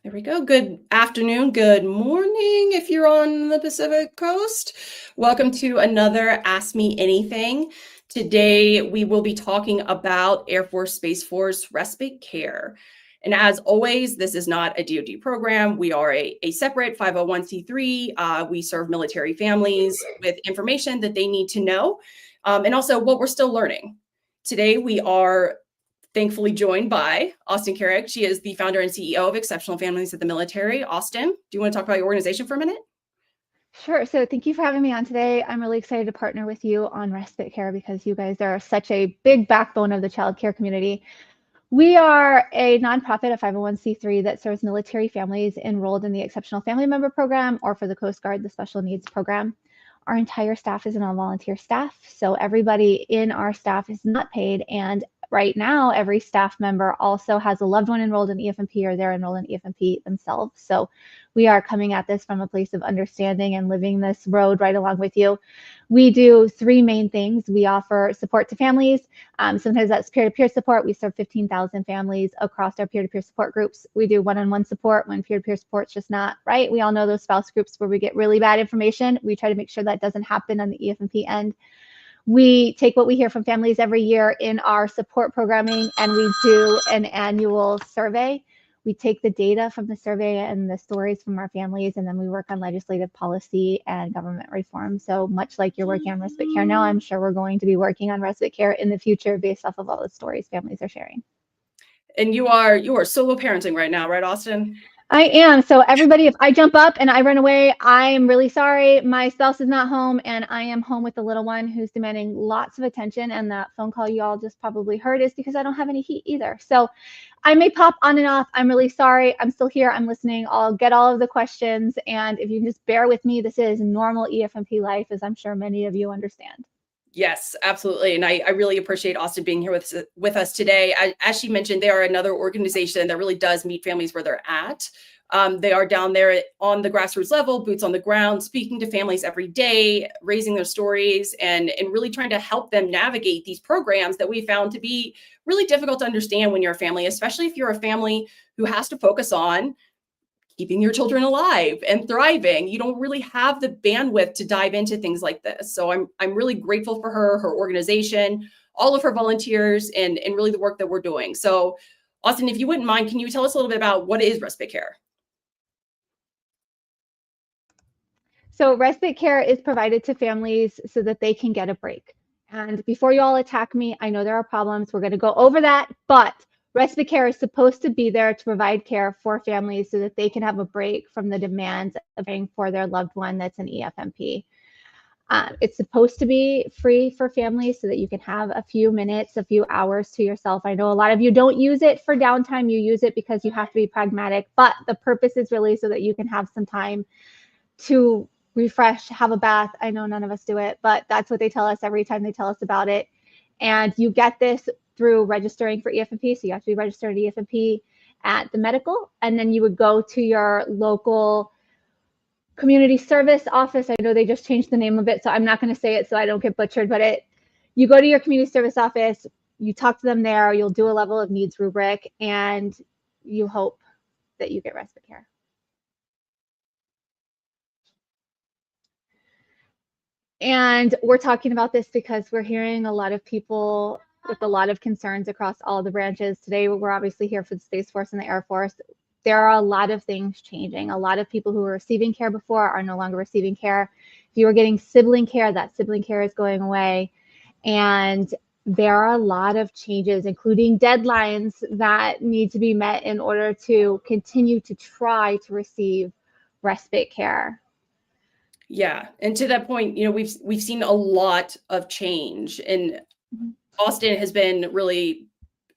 There we go. Good afternoon, good morning if you're on the Pacific Coast. Welcome to another Ask Me Anything. Today we will be talking about Air Force Space Force respite care. And as always, this is not a DoD program. We are a separate 501c3. We serve military families with information that they need to know and also what we're still learning. Today we are thankfully joined by Austin Carrick. She is the founder and CEO of Exceptional Families of the Military. Austin, do you want to talk about your organization for a minute? Sure. So thank you for having me on today. I'm really excited to partner with you on respite care because you guys are such a big backbone of the child care community. We are a nonprofit, a 501c3 that serves military families enrolled in the Exceptional Family Member Program or for the Coast Guard, the Special Needs Program. Our entire staff is an all-volunteer staff, so everybody in our staff is not paid, and right now, every staff member also has a loved one enrolled in EFMP or they're enrolled in EFMP themselves. So we are coming at this from a place of understanding and living this road right along with you. We do three main things. We offer support to families. Sometimes that's peer-to-peer support. We serve 15,000 families across our peer-to-peer support groups. We do one-on-one support when peer-to-peer support's just not right. We all know those spouse groups where we get really bad information. We try to make sure that doesn't happen on the EFMP end. We take what we hear from families every year in our support programming, and we do an annual survey. We take the data from the survey and the stories from our families, and then we work on legislative policy and government reform. So much like you're working on respite care now, I'm sure we're going to be working on respite care in the future based off of all the stories families are sharing. And you are solo parenting right now, right, Austin? I am. So everybody, if I jump up and I run away, I am really sorry. My spouse is not home and I am home with the little one who's demanding lots of attention. And that phone call you all just probably heard is because I don't have any heat either. So I may pop on and off. I'm really sorry. I'm still here. I'm listening. I'll get all of the questions. And if you can just bear with me, this is normal EFMP life, as I'm sure many of you understand. Yes, absolutely. And I really appreciate Austin being here with us today. As she mentioned, they are another organization that really does meet families where they're at. They are down there on the grassroots level, boots on the ground, speaking to families every day, raising their stories, and really trying to help them navigate these programs that we found to be really difficult to understand when you're a family, especially if you're a family who has to focus on keeping your children alive and thriving. You don't really have the bandwidth to dive into things like this. So I'm really grateful for her organization, all of her volunteers, and really the work that we're doing. So Austin, if you wouldn't mind, can you tell us a little bit about what is respite care? So respite care is provided to families so that they can get a break. And before you all attack me, I know there are problems. We're going to go over that, but respite care is supposed to be there to provide care for families so that they can have a break from the demands of caring for their loved one that's an EFMP. It's supposed to be free for families so that you can have a few minutes, a few hours to yourself. I know a lot of you don't use it for downtime. You use it because you have to be pragmatic, but the purpose is really so that you can have some time to refresh, have a bath. I know none of us do it, but that's what they tell us every time they tell us about it. And you get this through registering for EFMP. So you have to be registered at EFMP at the medical, and then you would go to your local community service office. I know they just changed the name of it, so I'm not going to say it so I don't get butchered, but you go to your community service office, you talk to them there, you'll do a level of needs rubric, and you hope that you get respite care. And we're talking about this because we're hearing a lot of people with a lot of concerns across all the branches. Today, we're obviously here for the Space Force and the Air Force. There are a lot of things changing. A lot of people who were receiving care before are no longer receiving care. If you were getting sibling care, that sibling care is going away. And there are a lot of changes, including deadlines that need to be met in order to continue to try to receive respite care. Yeah, and to that point, we've seen a lot of change, and Austin has been really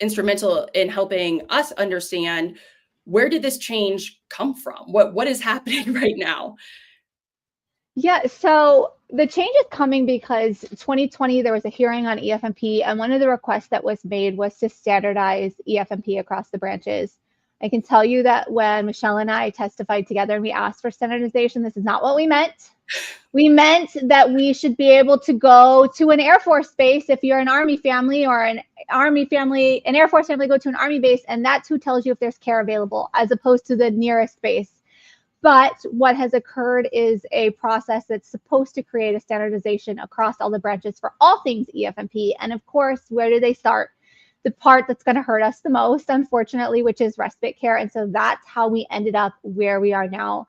instrumental in helping us understand where did this change come from? What is happening right now? Yeah, so the change is coming because 2020 there was a hearing on EFMP, and one of the requests that was made was to standardize EFMP across the branches. I can tell you that when Michelle and I testified together and we asked for standardization, this is not what we meant. We meant that we should be able to go to an Air Force base if you're an Army family, or an Air Force family go to an Army base, and that's who tells you if there's care available, as opposed to the nearest base. But what has occurred is a process that's supposed to create a standardization across all the branches for all things EFMP. And of course, where do they start? The part that's going to hurt us the most, unfortunately, which is respite care. And so that's how we ended up where we are now.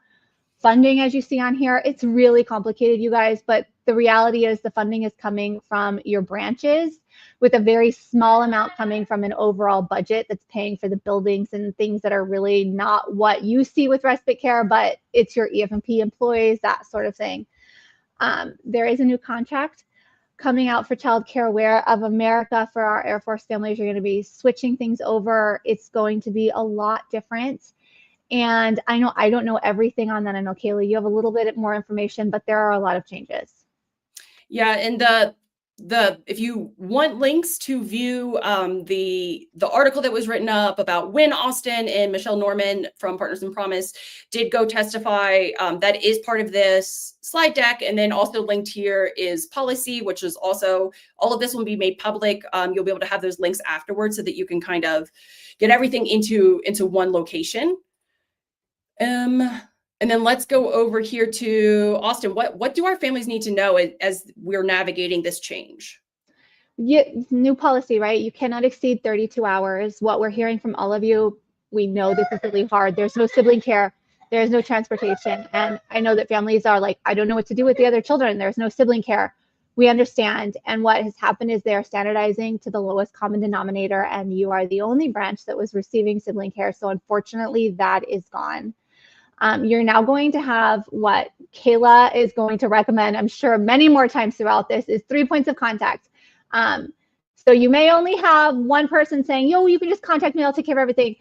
Funding, as you see on here, it's really complicated, you guys, but the reality is the funding is coming from your branches, with a very small amount coming from an overall budget that's paying for the buildings and things that are really not what you see with respite care, but it's your EFMP employees, that sort of thing. There is a new contract coming out for Child Care Aware of America for our Air Force families. You're going to be switching things over. It's going to be a lot different. And I know I don't know everything on that. I know, Kayla, you have a little bit more information, but there are a lot of changes. Yeah, and if you want links to view the article that was written up about when Austin and Michelle Norman from Partners in Promise did go testify, that is part of this slide deck. And then also linked here is policy, which is also, all of this will be made public. You'll be able to have those links afterwards so that you can kind of get everything into one location. And then let's go over here to Austin. What do our families need to know as we're navigating this change? Yeah, new policy, right? You cannot exceed 32 hours. What we're hearing from all of you, we know this is really hard. There's no sibling care. There's no transportation. And I know that families are like, I don't know what to do with the other children. There's no sibling care. We understand. And what has happened is they're standardizing to the lowest common denominator, and you are the only branch that was receiving sibling care. So unfortunately, that is gone. You're now going to have what Kayla is going to recommend, I'm sure many more times throughout this, is 3 points of contact. So you may only have one person saying, yo, you can just contact me, I'll take care of everything.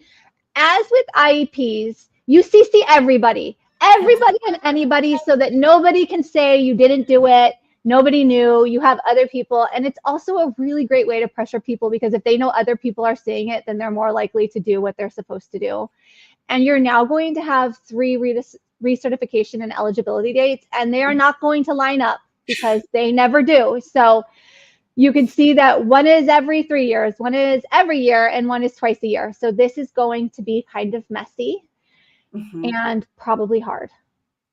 As with IEPs, you CC everybody and anybody, so that nobody can say you didn't do it, nobody knew, you have other people. And it's also a really great way to pressure people, because if they know other people are seeing it, then they're more likely to do what they're supposed to do. And you're now going to have 3 recertification and eligibility dates, and they are not going to line up because they never do. So you can see that one is every 3 years, one is every year, and one is twice a year. So this is going to be kind of messy and probably hard.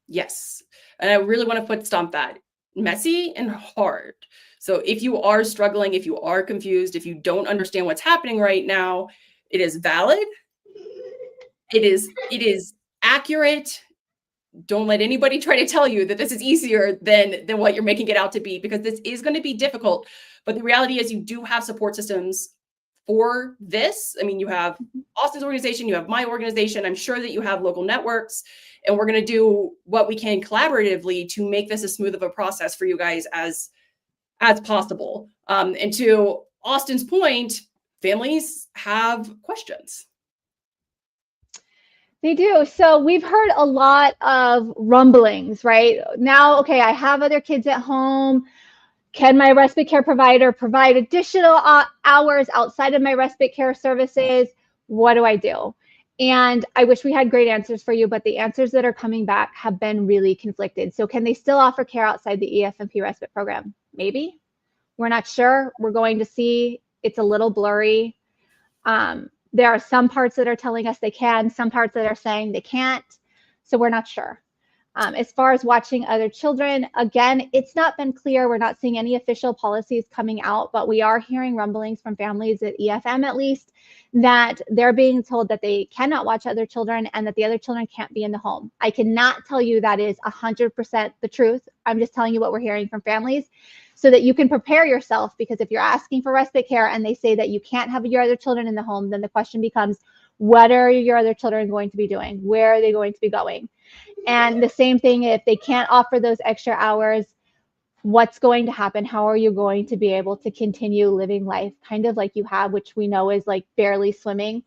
Yes. And I really want to foot stomp that. Messy and hard. So if you are struggling, if you are confused, if you don't understand what's happening right now, it is valid. It is accurate. Don't let anybody try to tell you that this is easier than what you're making it out to be, because this is going to be difficult. But the reality is you do have support systems for this. I mean, you have Austin's organization, you have my organization. I'm sure that you have local networks, and we're going to do what we can collaboratively to make this as smooth of a process for you guys as possible. And to Austin's point, families have questions. They do. So we've heard a lot of rumblings, right? Now, okay, I have other kids at home. Can my respite care provider provide additional hours outside of my respite care services? What do I do? And I wish we had great answers for you, but the answers that are coming back have been really conflicted. So can they still offer care outside the EFMP respite program? Maybe. We're not sure. We're going to see. It's a little blurry. There are some parts that are telling us they can, some parts that are saying they can't. So we're not sure. As far as watching other children, again, it's not been clear. We're not seeing any official policies coming out, but we are hearing rumblings from families at EFM, at least, that they're being told that they cannot watch other children and that the other children can't be in the home. I cannot tell you that is 100% the truth. I'm just telling you what we're hearing from families, so that you can prepare yourself, because if you're asking for respite care and they say that you can't have your other children in the home, then the question becomes, what are your other children going to be doing? Where are they going to be going? And the same thing, if they can't offer those extra hours, what's going to happen? How are you going to be able to continue living life kind of like you have, which we know is like barely swimming,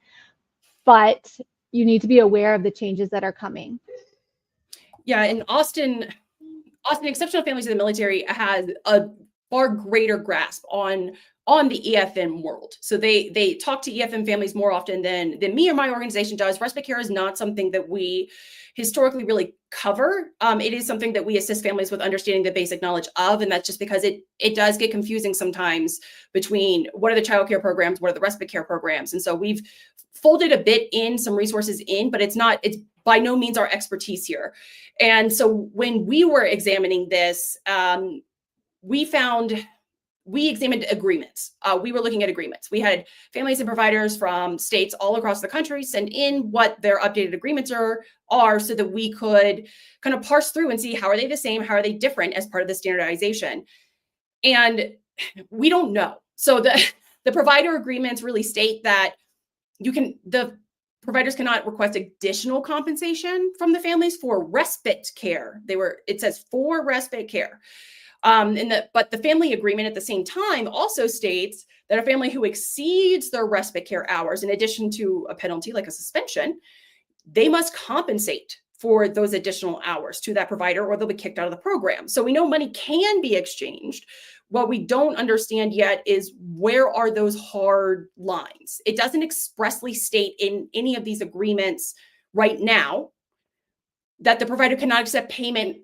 but you need to be aware of the changes that are coming. Yeah, in Austin, Exceptional Families in the Military has a far greater grasp on on the EFM world. So they talk to EFM families more often than me or my organization does. Respite care is not something that we historically really cover. It is something that we assist families with understanding the basic knowledge of, and that's just because it does get confusing sometimes between what are the child care programs, what are the respite care programs. And so we've folded a bit in some resources in, but it's by no means our expertise here. And so when we were examining this, we examined agreements. We were looking at agreements. We had families and providers from states all across the country send in what their updated agreements are so that we could kind of parse through and see how are they the same, how are they different as part of the standardization. And we don't know. So the provider agreements really state that the providers cannot request additional compensation from the families for respite care. It says for respite care. But the family agreement at the same time also states that a family who exceeds their respite care hours, in addition to a penalty like a suspension, they must compensate for those additional hours to that provider or they'll be kicked out of the program. So we know money can be exchanged. What we don't understand yet is where are those hard lines? It doesn't expressly state in any of these agreements right now that the provider cannot accept payment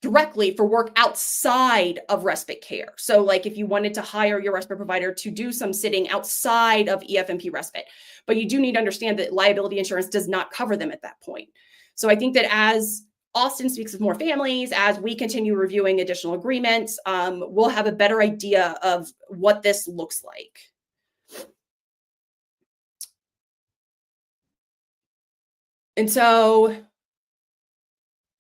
directly for work outside of respite care. So like if you wanted to hire your respite provider to do some sitting outside of EFMP respite, but you do need to understand that liability insurance does not cover them at that point. So I think that as Austin speaks with more families, as we continue reviewing additional agreements, we'll have a better idea of what this looks like. And so,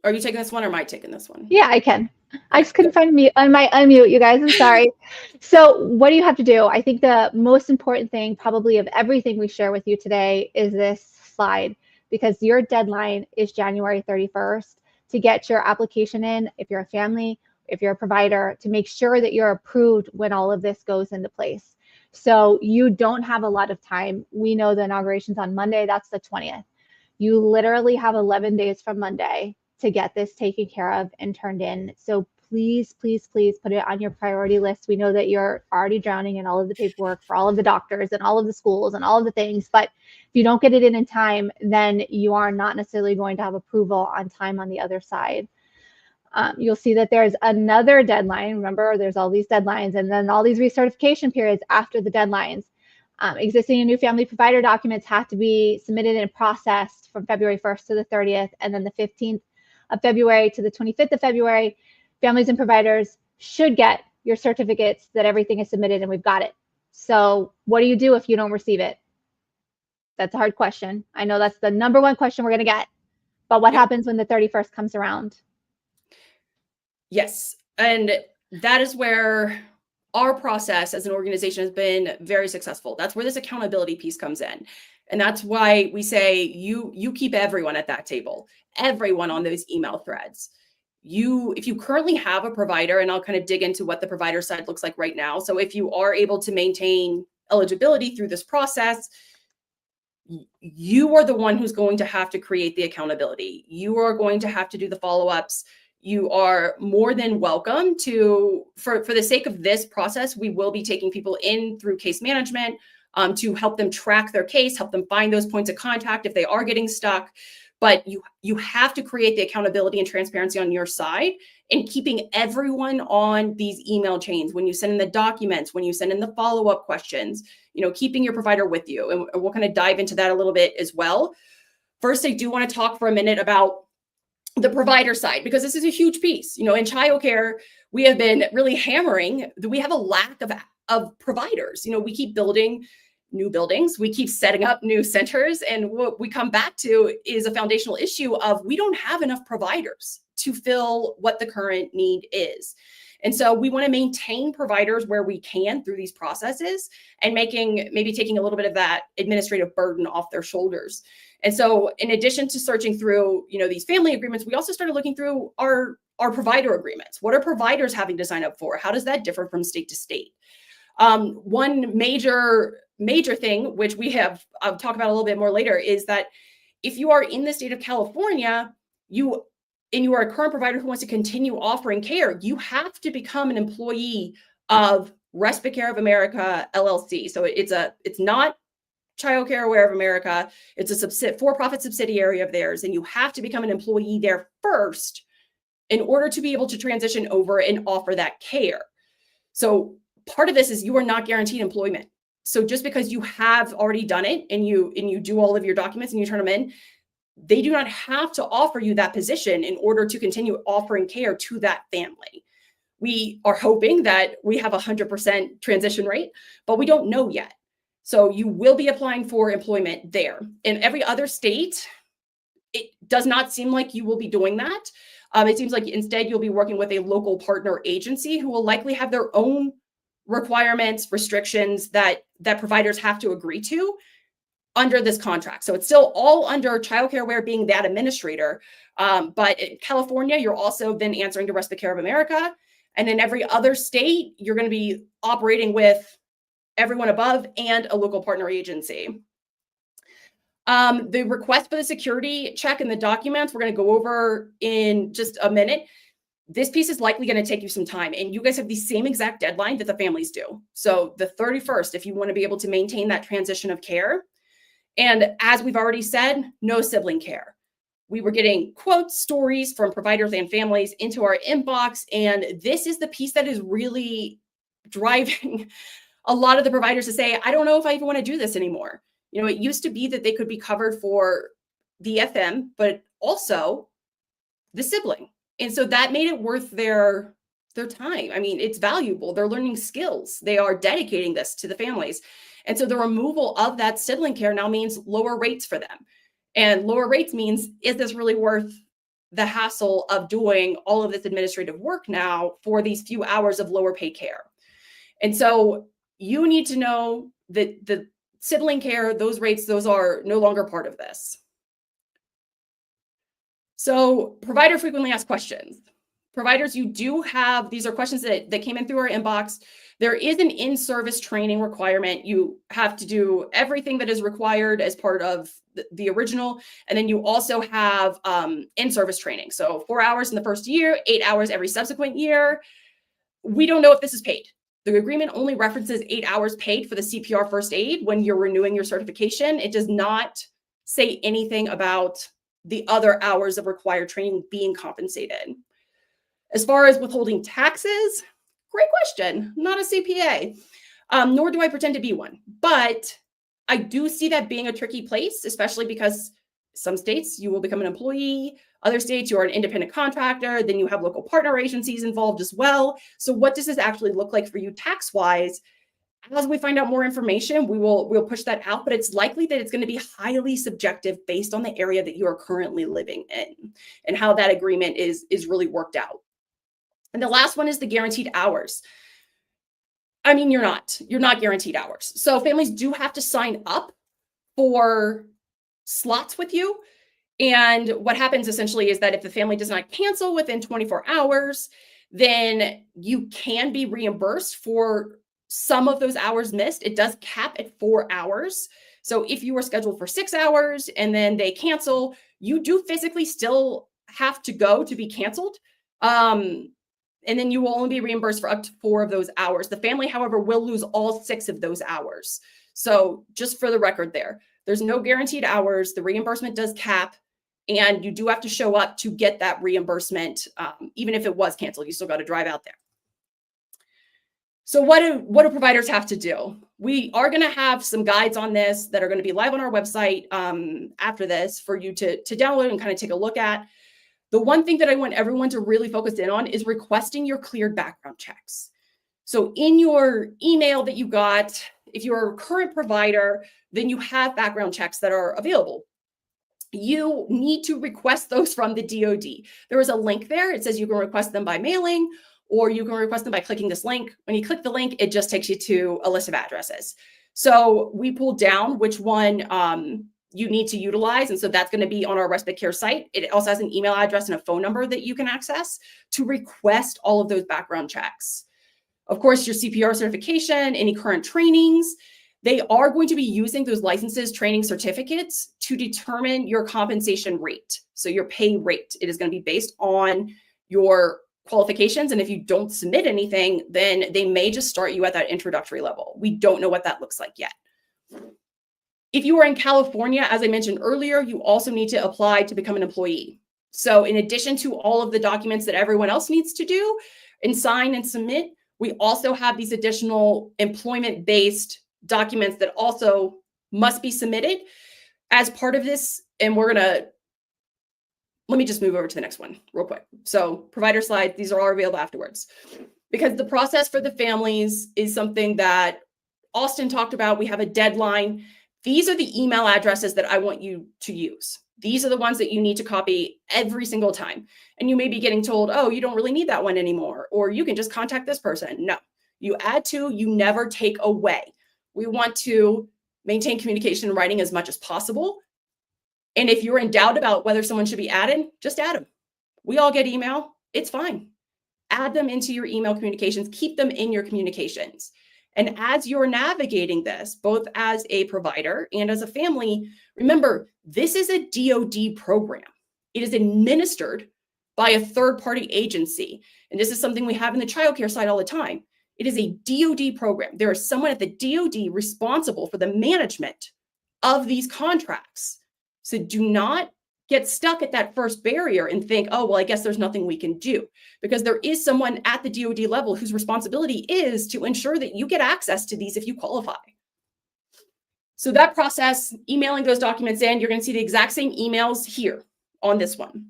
are you taking this one or am I taking this one? Yeah, I can. I just couldn't find mute on my unmute, you guys. I'm sorry. So what do you have to do? I think the most important thing probably of everything we share with you today is this slide, because your deadline is January 31st to get your application in, if you're a family, if you're a provider, to make sure that you're approved when all of this goes into place. So you don't have a lot of time. We know the inauguration's on Monday. That's the 20th. You literally have 11 days from Monday to get this taken care of and turned in. So please, please, please put it on your priority list. We know that you're already drowning in all of the paperwork for all of the doctors and all of the schools and all of the things, but if you don't get it in time, then you are not necessarily going to have approval on time on the other side. You'll see that there's another deadline. Remember, there's all these deadlines and then all these recertification periods after the deadlines. Existing and new family provider documents have to be submitted and processed from February 1st to the 30th, and then the 15th of February to the 25th of February, families and providers should get your certificates that everything is submitted and we've got it. So what do you do if you don't receive it? That's a hard question. I know that's the number one question we're going to get, but what happens when the 31st comes around? Yes. And that is where our process as an organization has been very successful. That's where this accountability piece comes in. And that's why we say you keep everyone at that table, everyone on those email threads. If you currently have a provider, and I'll kind of dig into what the provider side looks like right now. So if you are able to maintain eligibility through this process, you are the one who's going to have to create the accountability. You are going to have to do the follow-ups. You are more than welcome to, for the sake of this process, we will be taking people in through case management to help them track their case, help them find those points of contact if they are getting stuck. But you have to create the accountability and transparency on your side and keeping everyone on these email chains. When you send in the documents, when you send in the follow-up questions, keeping your provider with you. And we'll kind of dive into that a little bit as well. First, I do want to talk for a minute about the provider side, because this is a huge piece. In childcare, we have been really hammering that we have a lack of providers. We keep building new buildings, we keep setting up new centers, and what we come back to is a foundational issue of we don't have enough providers to fill what the current need is. And so we want to maintain providers where we can through these processes and maybe taking a little bit of that administrative burden off their shoulders. And so in addition to searching through, these family agreements, we also started looking through our provider agreements. What are providers having to sign up for? How does that differ from state to state? One major thing, which I'll talk about a little bit more later, is that if you are in the state of California, you are a current provider who wants to continue offering care, you have to become an employee of Respite Care of America LLC. So it's not Child Care Aware of America. It's a for-profit subsidiary of theirs, and you have to become an employee there first in order to be able to transition over and offer that care. So part of this is you are not guaranteed employment. So just because you have already done it and you do all of your documents and you turn them in, they do not have to offer you that position in order to continue offering care to that family. We are hoping that we have 100% transition rate, but we don't know yet. So you will be applying for employment there. In every other state, it does not seem like you will be doing that. It seems like instead you'll be working with a local partner agency who will likely have their own requirements, restrictions that providers have to agree to under this contract. So it's still all under Child Care Aware being that administrator. But in California, you're also then answering to Respite Care of America. And in every other state, you're going to be operating with everyone above and a local partner agency. The request for the security check and the documents, we're going to go over in just a minute. This piece is likely going to take you some time, and you guys have the same exact deadline that the families do. So the 31st, if you want to be able to maintain that transition of care. And as we've already said, no sibling care. We were getting quotes, stories from providers and families into our inbox, and this is the piece that is really driving a lot of the providers to say, I don't know if I even want to do this anymore. You know, it used to be that they could be covered for the FM, but also the sibling. And so that made it worth their time. I mean, it's valuable. They're learning skills. They are dedicating this to the families. And so the removal of that sibling care now means lower rates for them. And lower rates means, is this really worth the hassle of doing all of this administrative work now for these few hours of lower pay care? And so you need to know that the sibling care, those rates, those are no longer part of this. So provider frequently asked questions. Providers, you do have, these are questions that came in through our inbox. There is an in-service training requirement. You have to do everything that is required as part of the original. And then you also have in-service training. So 4 hours in the first year, 8 hours every subsequent year. We don't know if this is paid. The agreement only references 8 hours paid for the CPR first aid when you're renewing your certification. It does not say anything about the other hours of required training being compensated. As far as withholding taxes, great question. I'm not a CPA, nor do I pretend to be one. But I do see that being a tricky place, especially because some states you will become an employee, other states you are an independent contractor, then you have local partner agencies involved as well. So what does this actually look like for you tax-wise? As we find out more information, we'll push that out, but it's likely that it's going to be highly subjective based on the area that you are currently living in and how that agreement is really worked out. And the last one is the guaranteed hours. I mean, you're not guaranteed hours. So families do have to sign up for slots with you. And what happens essentially is that if the family does not cancel within 24 hours, then you can be reimbursed for some of those hours missed. It does cap at 4 hours. So if you were scheduled for 6 hours and then they cancel, you do physically still have to go to be canceled. And then you will only be reimbursed for up to 4 of those hours. The family, however, will lose all 6 of those hours. So just for the record there's no guaranteed hours. The reimbursement does cap, and you do have to show up to get that reimbursement. Even if it was canceled, you still got to drive out there. So what do providers have to do? We are going to have some guides on this that are going to be live on our website after this for you to download and kind of take a look at. The one thing that I want everyone to really focus in on is requesting your cleared background checks. So in your email that you got, if you're a current provider, then you have background checks that are available. You need to request those from the DoD. There is a link there. It says you can request them by mailing, or you can request them by clicking this link. When you click the link, it just takes you to a list of addresses. So we pulled down which one you need to utilize. And so that's going to be on our Respite Care site. It also has an email address and a phone number that you can access to request all of those background checks. Of course, your CPR certification, any current trainings, they are going to be using those licenses, training certificates to determine your compensation rate. So your pay rate, it is going to be based on your qualifications. And if you don't submit anything, then they may just start you at that introductory level. We don't know what that looks like yet. If you are in California, as I mentioned earlier, you also need to apply to become an employee. So in addition to all of the documents that everyone else needs to do and sign and submit, we also have these additional employment-based documents that also must be submitted as part of this. And let me just move over to the next one real quick. So provider slide, these are all available afterwards. Because the process for the families is something that Austin talked about. We have a deadline. These are the email addresses that I want you to use. These are the ones that you need to copy every single time. And you may be getting told, oh, you don't really need that one anymore, or you can just contact this person. No, you add to, you never take away. We want to maintain communication in writing as much as possible. And if you're in doubt about whether someone should be added, just add them. We all get email. It's fine. Add them into your email communications. Keep them in your communications. And as you're navigating this, both as a provider and as a family, remember, this is a DoD program. It is administered by a third-party agency. And this is something we have in the childcare side all the time. It is a DoD program. There is someone at the DoD responsible for the management of these contracts. So do not get stuck at that first barrier and think, oh, well, I guess there's nothing we can do, because there is someone at the DoD level whose responsibility is to ensure that you get access to these if you qualify. So that process, emailing those documents in, you're going to see the exact same emails here on this one.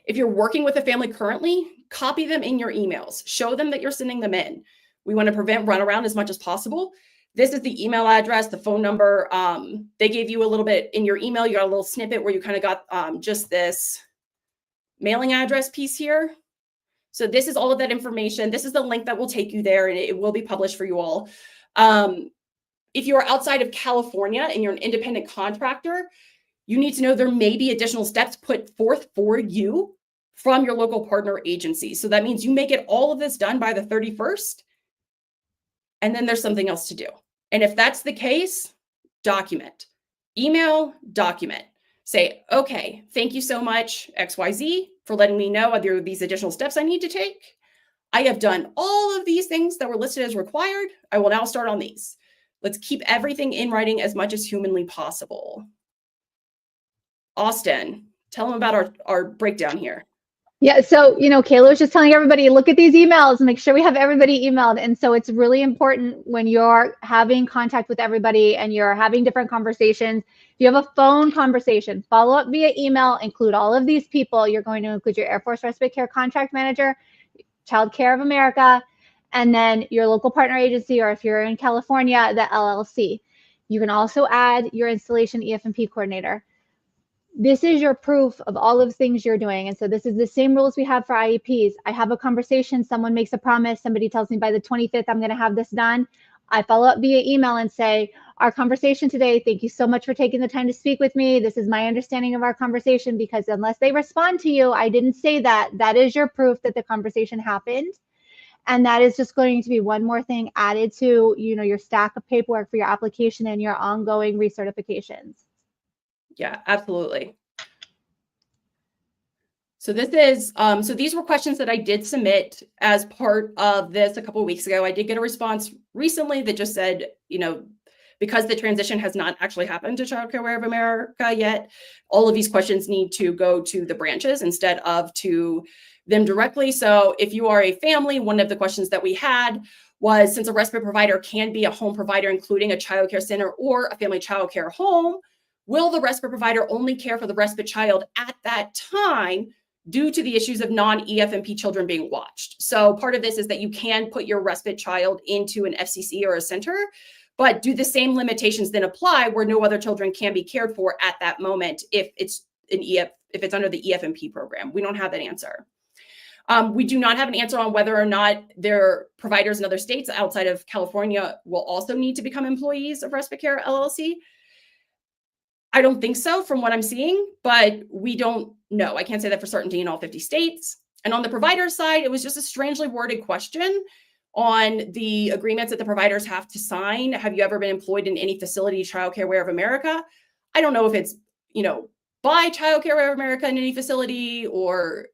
If you're working with a family currently, copy them in your emails. Show them that you're sending them in. We want to prevent runaround as much as possible. This is the email address, the phone number. They gave you a little bit in your email. You got a little snippet where you kind of got just this mailing address piece here. So this is all of that information. This is the link that will take you there, and it will be published for you all. If you are outside of California and you're an independent contractor, you need to know there may be additional steps put forth for you from your local partner agency. So that means you may get all of this done by the 31st, and then there's something else to do. And if that's the case, document. Email, document. Say, okay, thank you so much, XYZ, for letting me know there are these additional steps I need to take. I have done all of these things that were listed as required. I will now start on these. Let's keep everything in writing as much as humanly possible. Austin, tell them about our breakdown here. Yeah, so, Kayla was just telling everybody, look at these emails, make sure we have everybody emailed. And so it's really important when you're having contact with everybody and you're having different conversations. If you have a phone conversation, follow up via email, include all of these people. You're going to include your Air Force Respite Care Contract Manager, Child Care of America, and then your local partner agency, or if you're in California, the LLC. You can also add your installation EF&P coordinator. This is your proof of all of the things you're doing. And so this is the same rules we have for IEPs. I have a conversation, someone makes a promise, somebody tells me by the 25th, I'm going to have this done. I follow up via email and say, our conversation today, thank you so much for taking the time to speak with me. This is my understanding of our conversation, because unless they respond to you, I didn't say that. That is your proof that the conversation happened. And that is just going to be one more thing added to, your stack of paperwork for your application and your ongoing recertifications. Yeah, absolutely. So this is, so these were questions that I did submit as part of this a couple of weeks ago. I did get a response recently that just said, because the transition has not actually happened to Child Care of America yet, all of these questions need to go to the branches instead of to them directly. So if you are a family, one of the questions that we had was, since a respite provider can be a home provider, including a child care center or a family child care home, will the respite provider only care for the respite child at that time due to the issues of non-EF&P children being watched? So part of this is that you can put your respite child into an FCC or a center, but do the same limitations then apply where no other children can be cared for at that moment if it's if it's under the EF&P program? We don't have that answer. We do not have an answer on whether or not their providers in other states outside of California will also need to become employees of Respite Care LLC. I don't think so from what I'm seeing, but we don't know. I can't say that for certainty in all 50 states. And on the provider side, it was just a strangely worded question on the agreements that the providers have to sign. Have you ever been employed in any facility, Child Care of America? I don't know if it's, by Child Care of America in any facility, or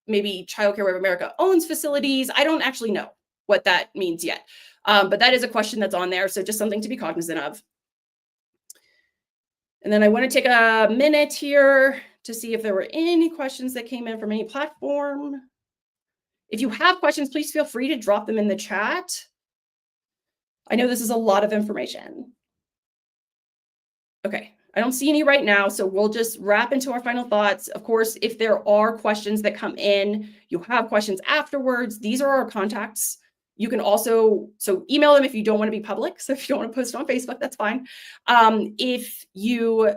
maybe Child Care of America owns facilities. I don't actually know what that means yet. But that is a question that's on there. So just something to be cognizant of. And then I want to take a minute here to see if there were any questions that came in from any platform. If you have questions, please feel free to drop them in the chat. I know this is a lot of information. Okay, I don't see any right now, so we'll just wrap into our final thoughts. Of course, if there are questions that come in, you have questions afterwards, these are our contacts. You can also, email them if you don't want to be public. So if you don't want to post it on Facebook, that's fine. If you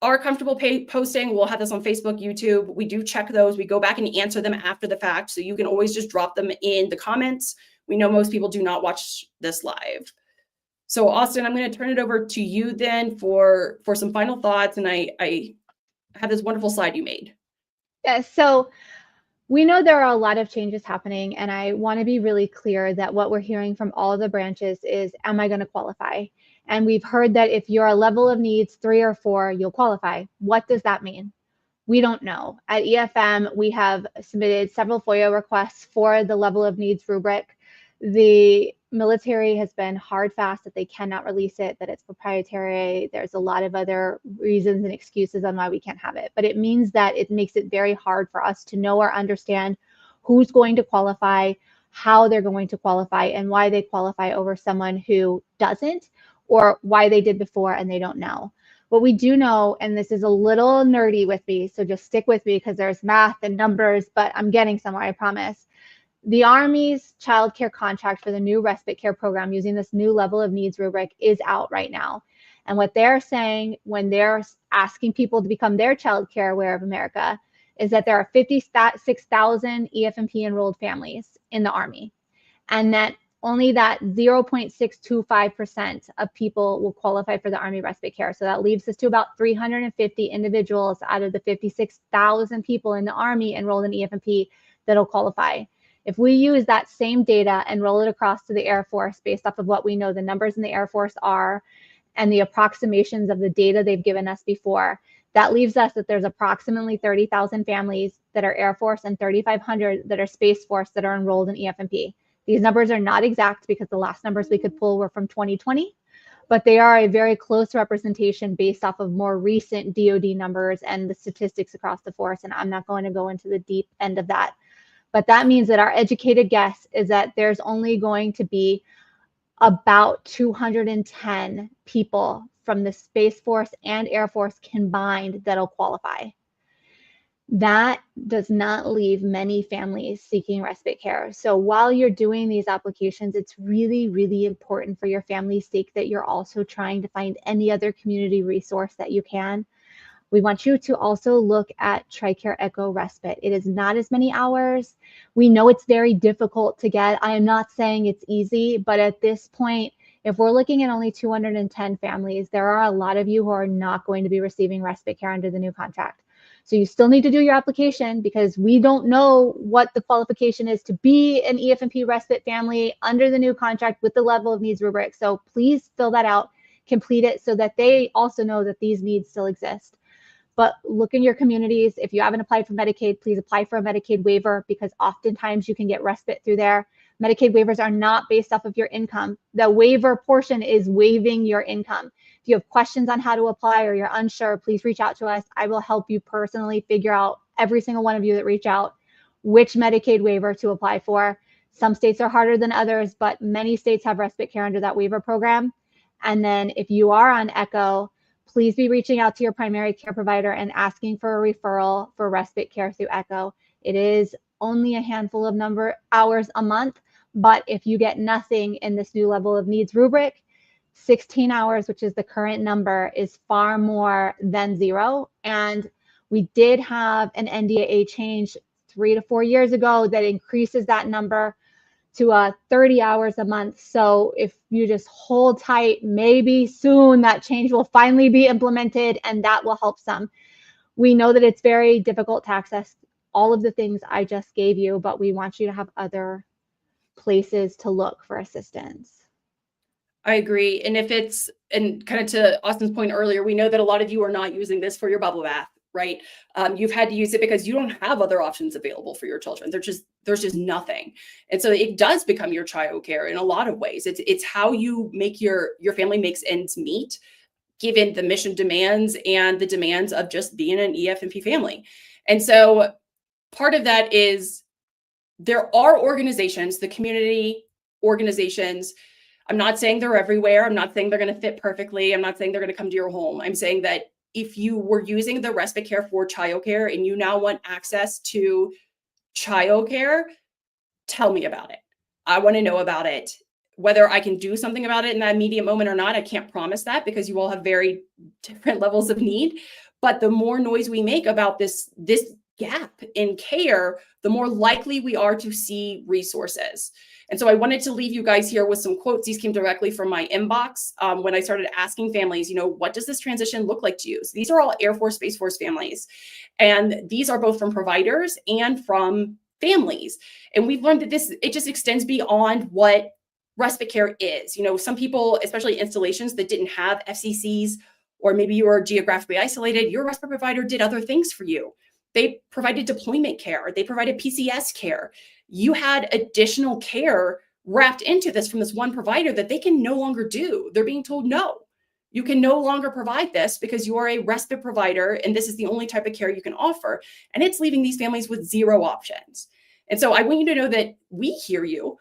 are comfortable posting, we'll have this on Facebook, YouTube. We do check those. We go back and answer them after the fact. So you can always just drop them in the comments. We know most people do not watch this live. So Austin, I'm going to turn it over to you then for some final thoughts. And I have this wonderful slide you made. Yeah, so we know there are a lot of changes happening, and I want to be really clear that what we're hearing from all of the branches is, am I going to qualify? And we've heard that if you're a level of needs 3 or 4, you'll qualify. What does that mean? We don't know. At EFM, we have submitted several FOIA requests for the level of needs rubric. The military has been hard fast that they cannot release it, that it's proprietary. There's a lot of other reasons and excuses on why we can't have it. But it means that it makes it very hard for us to know or understand who's going to qualify, how they're going to qualify, and why they qualify over someone who doesn't, or why they did before and they don't know. What we do know, and this is a little nerdy with me, so just stick with me because there's math and numbers, but I'm getting somewhere, I promise. The Army's child care contract for the new respite care program using this new level of needs rubric is out right now. And what they're saying when they're asking people to become their child care aware of America is that there are 56,000 EFMP enrolled families in the Army, and that only that 0.625% of people will qualify for the Army respite care. So that leaves us to about 350 individuals out of the 56,000 people in the Army enrolled in EFMP that'll qualify. If we use that same data and roll it across to the Air Force based off of what we know the numbers in the Air Force are and the approximations of the data they've given us before, that leaves us that there's approximately 30,000 families that are Air Force and 3,500 that are Space Force that are enrolled in EFMP. These numbers are not exact because the last numbers we could pull were from 2020, but they are a very close representation based off of more recent DoD numbers and the statistics across the force. And I'm not going to go into the deep end of that. But that means that our educated guess is that there's only going to be about 210 people from the Space Force and Air Force combined that'll qualify. That does not leave many families seeking respite care. So while you're doing these applications, it's really, really important for your family's sake that you're also trying to find any other community resource that you can. We want you to also look at TRICARE Echo Respite. It is not as many hours. We know it's very difficult to get. I am not saying it's easy, but at this point, if we're looking at only 210 families, there are a lot of you who are not going to be receiving respite care under the new contract. So you still need to do your application because we don't know what the qualification is to be an EFMP respite family under the new contract with the level of needs rubric. So please fill that out, complete it so that they also know that these needs still exist. But look in your communities. If you haven't applied for Medicaid, please apply for a Medicaid waiver because oftentimes you can get respite through there. Medicaid waivers are not based off of your income. The waiver portion is waiving your income. If you have questions on how to apply or you're unsure, please reach out to us. I will help you personally figure out, every single one of you that reach out, which Medicaid waiver to apply for. Some states are harder than others, but many states have respite care under that waiver program. And then if you are on ECHO, please be reaching out to your primary care provider and asking for a referral for respite care through ECHO. It is only a handful of hours a month, but if you get nothing in this new level of needs rubric, 16 hours, which is the current number, is far more than 0. And we did have an NDAA change 3 to 4 years ago that increases that number to 30 hours a month. So if you just hold tight, maybe soon that change will finally be implemented and that will help some. We know that it's very difficult to access all of the things I just gave you, but we want you to have other places to look for assistance. I agree. And if it's, and kind of to Austin's point earlier, we know that a lot of you are not using this for your bubble bath, right? You've had to use it because you don't have other options available for your children. There's just nothing. And so it does become your childcare in a lot of ways. It's how you make your family makes ends meet, given the mission demands and the demands of just being an EF&P family. And so part of that is there are organizations, the community organizations. I'm not saying they're everywhere. I'm not saying they're going to fit perfectly. I'm not saying they're going to come to your home. I'm saying that if you were using the respite care for childcare and you now want access to childcare, tell me about it. I want to know about it. Whether I can do something about it in that immediate moment or not, I can't promise that because you all have very different levels of need. But the more noise we make about this gap in care, the more likely we are to see resources. And so I wanted to leave you guys here with some quotes. These came directly from my inbox when I started asking families, what does this transition look like to you? So these are all Air Force, Space Force families. And these are both from providers and from families. And we've learned that it just extends beyond what respite care is. Some people, especially installations that didn't have FCCs, or maybe you were geographically isolated, your respite provider did other things for you. They provided deployment care. They provided PCS care. You had additional care wrapped into this from this one provider that they can no longer do. They're being told, no, you can no longer provide this because you are a respite provider and this is the only type of care you can offer. And it's leaving these families with zero options. And so I want you to know that we hear you.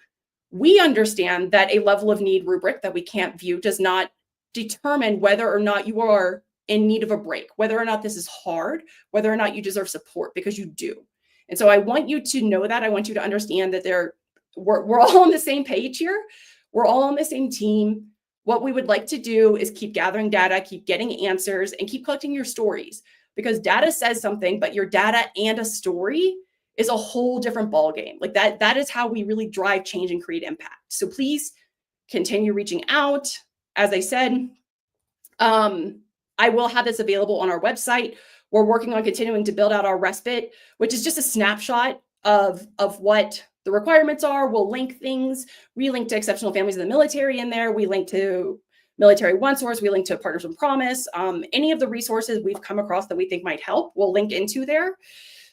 We understand that a level of need rubric that we can't view does not determine whether or not you are in need of a break, whether or not this is hard, whether or not you deserve support, because you do. And so I want you to know that. I want you to understand that we're all on the same page here. We're all on the same team. What we would like to do is keep gathering data, keep getting answers, and keep collecting your stories, because data says something, but your data and a story is a whole different ballgame. Like that is how we really drive change and create impact. So please continue reaching out. As I said, I will have this available on our website. We're working on continuing to build out our respite, which is just a snapshot of what the requirements are. We'll link things. We link to exceptional families in the military in there. We link to Military One Source. We link to Partners in Promise. Any of the resources we've come across that we think might help, we'll link into there.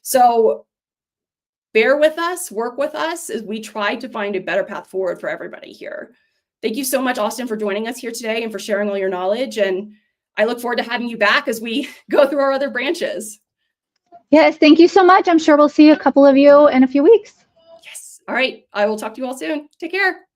So bear with us, work with us as we try to find a better path forward for everybody here. Thank you so much, Austin, for joining us here today and for sharing all your knowledge. And I look forward to having you back as we go through our other branches. Yes, thank you so much. I'm sure we'll see a couple of you in a few weeks. Yes. All right. I will talk to you all soon. Take care.